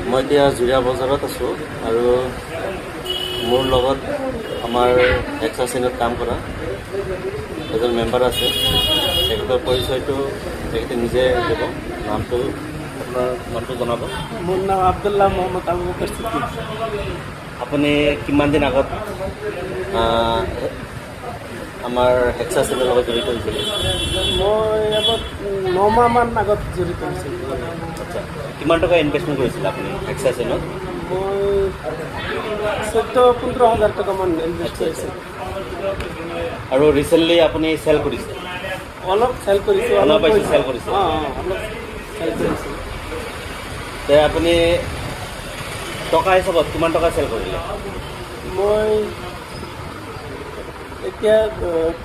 মই এতিয়া জুৰিয়া বজাৰত আছোঁ আৰু মোৰ লগত আমাৰ এক্সাচিনত কাম কৰা এজন মেম্বাৰ আছে। তেখেতৰ পৰিচয়টো তেখেতে নিজে দিব। নামটো আপোনাৰ নামটো জনাব। মোৰ নাম আব্দুল্লাহ মোহাম্মদ আবু বকৰ সিদ্দিক। আপুনি কিমান দিন আগত আমাৰ হেক্সাচিনৰ লগত জড়িত হৈছিল? মই এবাৰ 9 মাহমান আগত জড়িত হৈছিলোঁ। আচ্ছা, কিমান টকা ইনভেষ্টমেণ্ট কৰিছিল আপুনি হেক্সাচিনত? মই 14-15 হাজাৰ টকামান ইনভেষ্ট কৰিছোঁ। আৰু ৰিচেণ্টলি আপুনি চেল কৰিছে? অলপ চেল কৰিছোঁ। অলপ পাইছে চেল কৰিছে? অলপ চেল কৰিছোঁ। তে আপুনি টকা হিচাপত কিমান টকা চেল কৰিলে? মই এতিয়া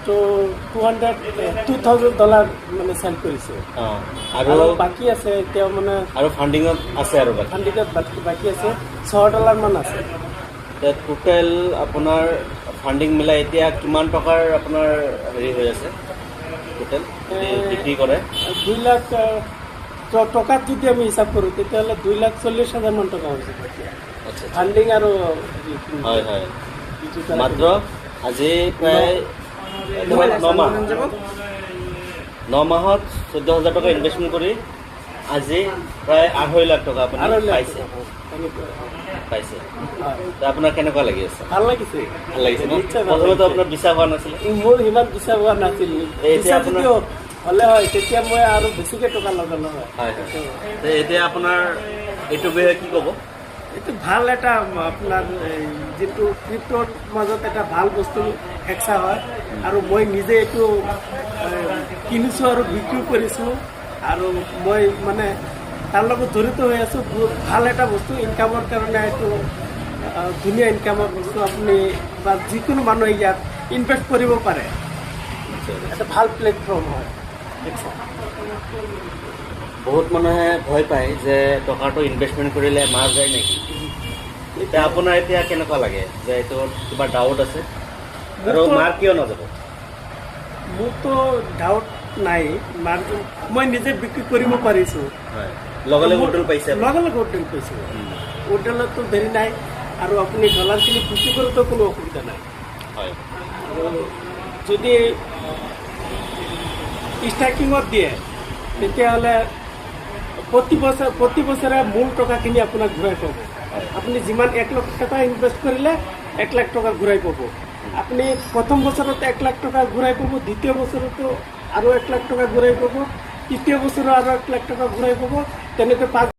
$2,000 মানে চেল কৰিছোঁ। আৰু বাকী আছে এতিয়া মানে আৰু ফাণ্ডিঙত আছে আৰু ফাণ্ডিঙত বাকী আছে $6 মান আছে। টোটেল আপোনাৰ ফাণ্ডিং মিলাই এতিয়া কিমান টকাৰ আপোনাৰ হেৰি হৈ আছে টোটেল বিক্ৰী কৰে? 2 লাখ টকাত যদি আমি হিচাপ কৰোঁ তেতিয়াহ'লে 2,40,000 মান টকা হৈছে আচ্ছা ফাণ্ডিং আৰু হয় হয়। মাত্ৰ আজি প্ৰায় 9 মাহত 14,000 টকা ইনভেষ্টমেণ্ট কৰি আজি প্ৰায় 2.5 লাখ টকা আপুনি পাইছে। আপোনাৰ কেনেকুৱা লাগি আছে? ভাল লাগিছে। ভাল লাগিছে ন? প্ৰথমতে আপোনাৰ বিশ্বাস হোৱা নাছিলে? মোৰ ইমান বিশ্বাস হোৱা নাছিল। বিশ্বাস যদি হ'লে হয় তেতিয়া মই আৰু বেছিকৈ টকা লগালোঁ হয়। এতিয়া আপোনাৰ এইটো বিষয়ে কি ক'ব? এইটো ভাল এটা আপোনাৰ যিটো ক্ৰিপ্টৰ মাজত এটা ভাল বস্তু হেক্সা হয় আৰু মই নিজে এইটো কিনিছোঁ আৰু বিক্ৰীও কৰিছোঁ আৰু মই মানে তাৰ লগত জড়িত হৈ আছোঁ। ভাল এটা বস্তু ইনকামৰ কাৰণে এইটো ধুনীয়া ইনকামৰ বস্তু। আপুনি বা যিকোনো মানুহে ইয়াত ইনভেষ্ট কৰিব পাৰে। এটা ভাল প্লেটফৰ্ম হয় হেক্সা। বহুত মানুহে ভয় পায় যে টকাটো ইনভেষ্টমেণ্ট কৰিলে মাৰ যায় নেকি? এতিয়া আপোনাৰ এতিয়া কেনেকুৱা লাগে যে এইটো কিবা ডাউট আছে আৰু মাৰ কিয় নাযাব? মোৰতো ডাউট নাই। মই নিজে বিক্ৰী কৰিব পাৰিছোঁ। লগে লগে উদ্যোগ পাইছে? লগে লগে উদ্যোগ পাইছোঁ। উদ্যোগতো দেৰি নাই আৰু আপুনি ডলাৰখিনি বিক্ৰী কৰোঁতো কোনো অসুবিধা নাই। হয়। আৰু যদি ষ্টাৰ্টিঙত দিয়ে তেতিয়াহ'লে প্ৰতি বছৰে মূল টকাখিনি আপোনাক ঘূৰাই পাব। আপুনি যিমান 1 লাখ টকা ইনভেষ্ট কৰিলে 1 লাখ টকা ঘূৰাই পাব। আপুনি প্ৰথম বছৰত 1 লাখ টকা ঘূৰাই পাব, দ্বিতীয় বছৰতো আৰু 1 লাখ টকা ঘূৰাই পাব, তৃতীয় বছৰো আৰু 1 লাখ টকা ঘূৰাই পাব, তেনেকৈ 5